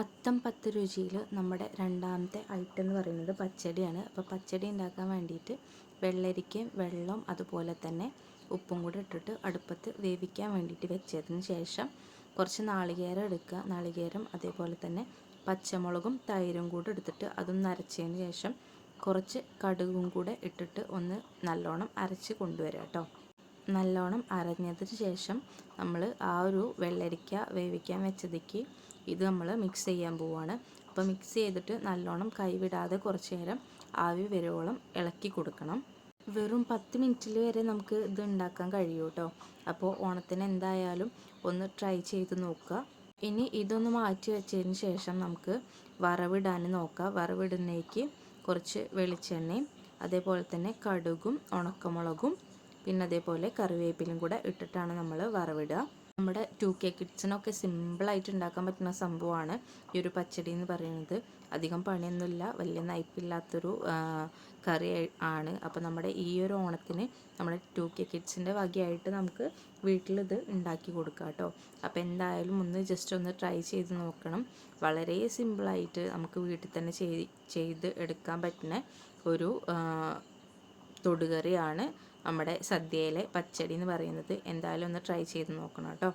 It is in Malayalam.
അത്തം പത്ത് രുചിയിൽ നമ്മുടെ രണ്ടാമത്തെ ഐറ്റം എന്ന് പറയുന്നത് പച്ചടിയാണ്. അപ്പോൾ പച്ചടി ഉണ്ടാക്കാൻ വേണ്ടിയിട്ട് വെള്ളരിക്കയും വെള്ളം അതുപോലെ തന്നെ ഉപ്പും കൂടെ ഇട്ടിട്ട് അടുപ്പത്ത് വേവിക്കാൻ വേണ്ടിയിട്ട് വെച്ചതിന് ശേഷം കുറച്ച് നാളികേരം എടുക്കുക. നാളികേരം അതേപോലെ തന്നെ പച്ചമുളകും തൈരും കൂടെ എടുത്തിട്ട് അതും നരച്ചതിന് ശേഷം കുറച്ച് കടുകും കൂടെ ഇട്ടിട്ട് ഒന്ന് നല്ലോണം അരച്ച് കൊണ്ടുവരിക കേട്ടോ. നല്ലോണം അരഞ്ഞതിന് ശേഷം നമ്മൾ ആ ഒരു വെള്ളരിക്ക വേവിക്കാൻ വെച്ചതിക്ക് ഇത് നമ്മൾ മിക്സ് ചെയ്യാൻ പോവുകയാണ്. അപ്പോൾ മിക്സ് ചെയ്തിട്ട് നല്ലോണം കൈവിടാതെ കുറച്ച് നേരം ആവി വരുവോളം ഇളക്കി കൊടുക്കണം. വെറും 10 മിനിറ്റിൽ വരെ നമുക്ക് ഇത് ഉണ്ടാക്കാൻ കഴിയും കേട്ടോ. അപ്പോൾ ഓണത്തിന് എന്തായാലും ഒന്ന് ട്രൈ ചെയ്ത് നോക്കുക. ഇനി ഇതൊന്ന് മാറ്റി വെച്ചതിന് ശേഷം നമുക്ക് വറവിടാൻ നോക്കാം. വറവിടുന്നേക്ക് കുറച്ച് വെളിച്ചെണ്ണയും അതേപോലെ തന്നെ കടുകും ഉണക്കമുളകും പിന്നെ അതേപോലെ കറിവേപ്പിലും കൂടെ ഇട്ടിട്ടാണ് നമ്മൾ വറവിടുക. നമ്മുടെ 2K കിഡ്സിനൊക്കെ സിമ്പിളായിട്ട് ഉണ്ടാക്കാൻ പറ്റുന്ന സംഭവമാണ് ഈ ഒരു പച്ചടി എന്ന് പറയുന്നത്. അധികം പണിയൊന്നുമില്ല, വലിയ നയിപ്പില്ലാത്തൊരു കറി ആണ്. അപ്പോൾ നമ്മുടെ ഈ ഒരു ഓണത്തിന് നമ്മുടെ 2K കിഡ്സിൻ്റെ വകയായിട്ട് നമുക്ക് വീട്ടിലിത് ഉണ്ടാക്കി കൊടുക്കാം കേട്ടോ. അപ്പോൾ എന്തായാലും ഒന്ന് ജസ്റ്റ് ഒന്ന് ട്രൈ ചെയ്ത് നോക്കണം. വളരെ സിമ്പിളായിട്ട് നമുക്ക് വീട്ടിൽ തന്നെ ചെയ്ത് എടുക്കാൻ പറ്റുന്ന ഒരു തൊടുകറിയാണ് നമ്മുടെ സദ്യയിലെ പച്ചടി എന്ന് പറയുന്നത്. എന്തായാലും ഒന്ന് ട്രൈ ചെയ്ത് നോക്കണം കേട്ടോ.